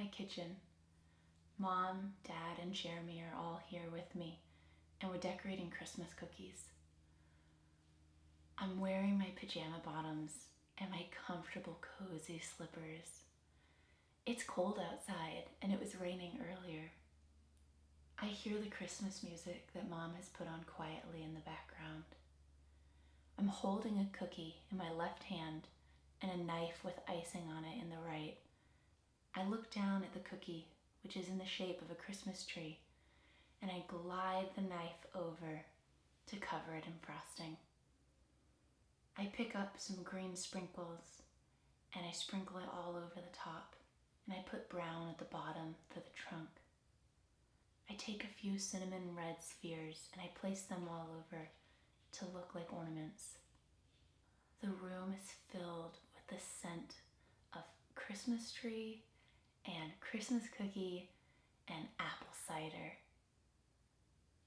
my kitchen. Mom, Dad, and Jeremy are all here with me, and we're decorating Christmas cookies. I'm wearing my pajama bottoms and my comfortable, cozy slippers. It's cold outside, and it was raining earlier. I hear the Christmas music that Mom has put on quietly in the background. I'm holding a cookie in my left hand and a knife with icing on it in the right. I look down at the cookie, which is in the shape of a Christmas tree, and I glide the knife over to cover it in frosting. I pick up some green sprinkles and I sprinkle it all over the top, and I put brown at the bottom for the trunk. I take a few cinnamon red spheres and I place them all over to look like ornaments. The room is filled with the scent of Christmas tree and Christmas cookie and apple cider.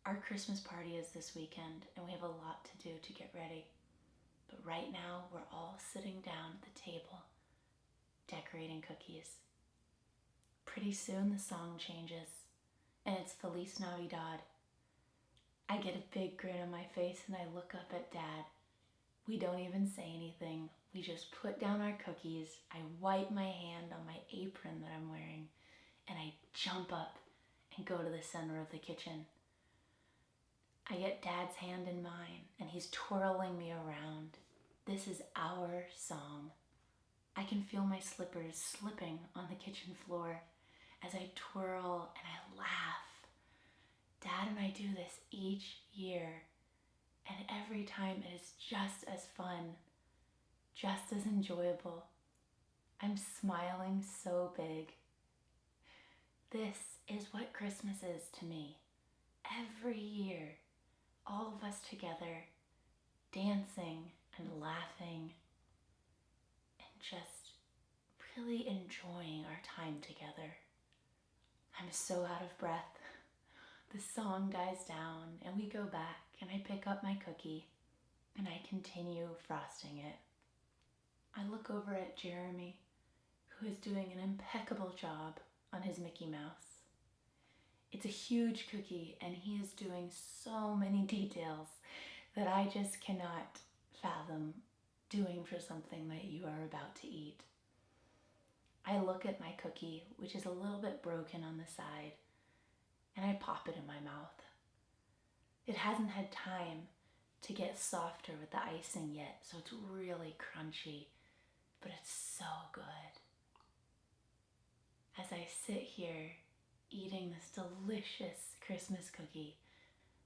Our Christmas party is this weekend and we have a lot to do to get ready. But right now we're all sitting down at the table decorating cookies. Pretty soon the song changes and it's Feliz Navidad. I get a big grin on my face and I look up at Dad. We don't even say anything. We just put down our cookies. I wipe my hand on my apron that I'm wearing and I jump up and go to the center of the kitchen. I get Dad's hand in mine and he's twirling me around. This is our song. I can feel my slippers slipping on the kitchen floor as I twirl and I laugh. Dad and I do this each year, and every time it is just as fun, just as enjoyable. I'm smiling so big. This is what Christmas is to me. Every year, all of us together, dancing and laughing and just really enjoying our time together. I'm so out of breath. The song dies down and we go back and I pick up my cookie and I continue frosting it. I look over at Jeremy, who is doing an impeccable job on his Mickey Mouse. It's a huge cookie and he is doing so many details that I just cannot fathom doing for something that you are about to eat. I look at my cookie, which is a little bit broken on the side, and I pop it in my mouth. It hasn't had time to get softer with the icing yet, so it's really crunchy, but it's so good. As I sit here eating this delicious Christmas cookie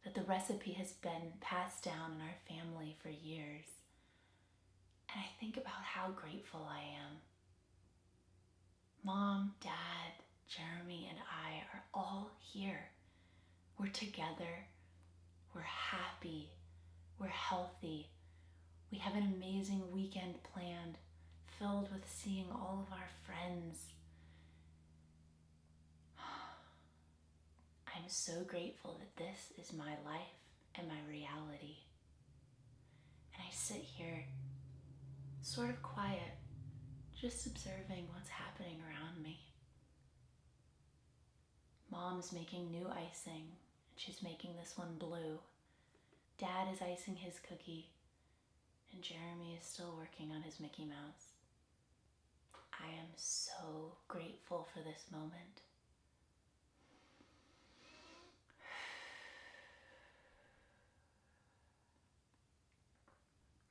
that the recipe has been passed down in our family for years, and I think about how grateful I am. Mom, Dad, Jeremy, and I are all here. We're together. We're happy. We're healthy. We have an amazing weekend planned, filled with seeing all of our friends. I'm so grateful that this is my life and my reality. And I sit here, sort of quiet, just observing what's happening around me. Mom's making new icing, and she's making this one blue. Dad is icing his cookie, and Jeremy is still working on his Mickey Mouse. I am so grateful for this moment.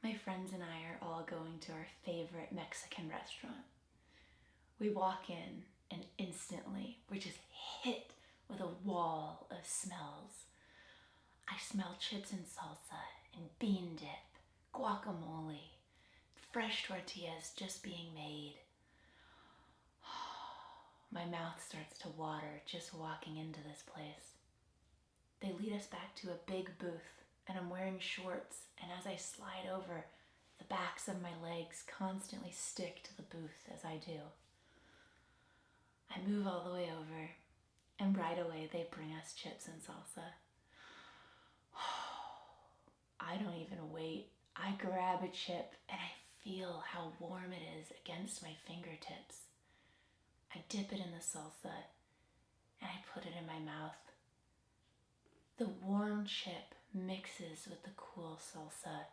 My friends and I are all going to our favorite Mexican restaurant. We walk in and instantly we're just hit with a wall of smells. I smell chips and salsa and bean dip, guacamole, fresh tortillas just being made. My mouth starts to water just walking into this place. They lead us back to a big booth and I'm wearing shorts, and as I slide over, the backs of my legs constantly stick to the booth as I do. I move all the way over, and right away they bring us chips and salsa. I don't even wait. I grab a chip and I feel how warm it is against my fingertips. I dip it in the salsa and I put it in my mouth. The warm chip mixes with the cool salsa,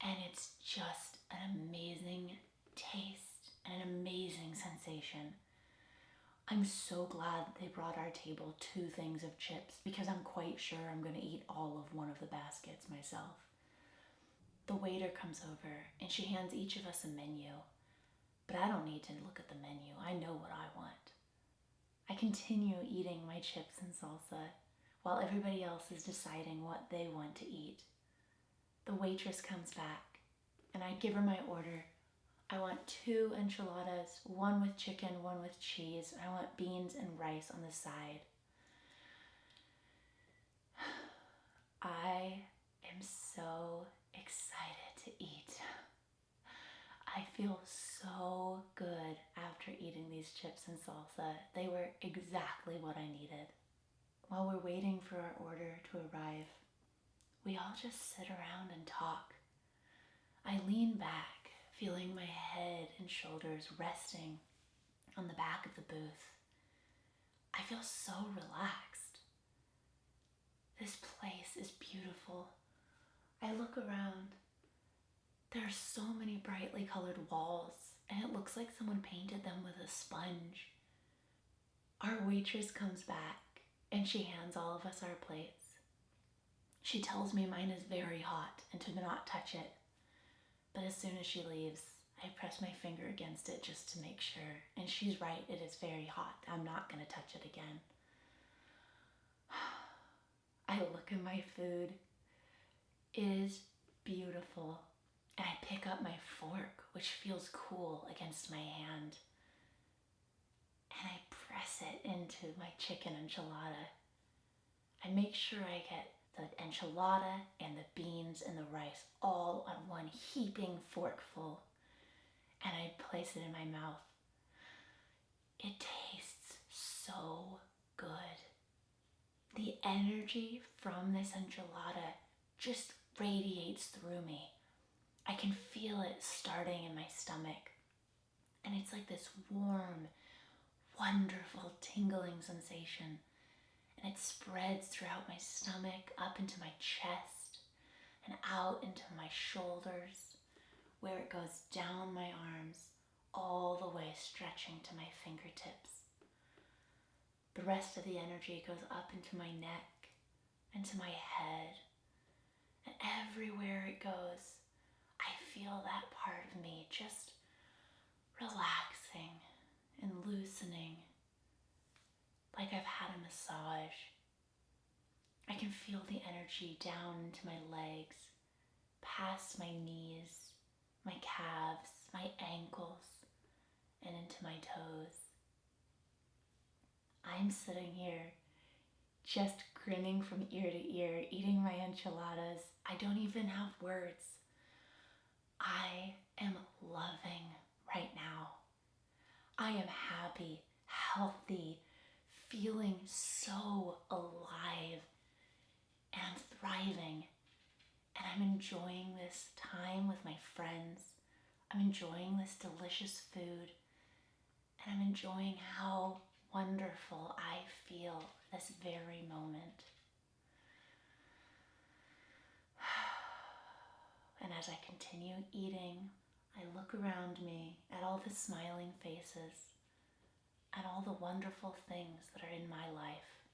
and it's just an amazing taste and an amazing sensation. I'm so glad they brought our table 2 things of chips because I'm quite sure I'm going to eat all of one of the baskets myself. The waiter comes over and she hands each of us a menu, but I don't need to look at the menu. I know what I want. I continue eating my chips and salsa while everybody else is deciding what they want to eat. The waitress comes back and I give her my order. I want 2 enchiladas, 1 with chicken, 1 with cheese. I want beans and rice on the side. I am so excited to eat. I feel so good after eating these chips and salsa. They were exactly what I needed. While we're waiting for our order to arrive, we all just sit around and talk. I lean back, feeling my head and shoulders resting on the back of the booth. I feel so relaxed. This place is beautiful. I look around. There are so many brightly colored walls, and it looks like someone painted them with a sponge. Our waitress comes back, and she hands all of us our plates. She tells me mine is very hot and to not touch it. But as soon as she leaves, I press my finger against it just to make sure. And she's right, it is very hot. I'm not going to touch it again. I look at my food. It is beautiful. And I pick up my fork, which feels cool against my hand. And I press it into my chicken enchilada. I make sure I get the enchilada and the beans and the rice all on one heaping forkful, and I place it in my mouth. It tastes so good. The energy from this enchilada just radiates through me. I can feel it starting in my stomach, and it's like this warm, wonderful tingling sensation. And it spreads throughout my stomach, up into my chest, and out into my shoulders, where it goes down my arms, all the way stretching to my fingertips. The rest of the energy goes up into my neck, into my head, and everywhere it goes, I feel that part of me just relaxing and loosening, like I've had a massage. I can feel the energy down into my legs, past my knees, my calves, my ankles, and into my toes. I'm sitting here just grinning from ear to ear, eating my enchiladas. I don't even have words. I am loving right now. I am happy, healthy, feeling so alive and thriving. And I'm enjoying this time with my friends. I'm enjoying this delicious food. And I'm enjoying how wonderful I feel this very moment. And as I continue eating, I look around me at all the smiling faces and all the wonderful things that are in my life.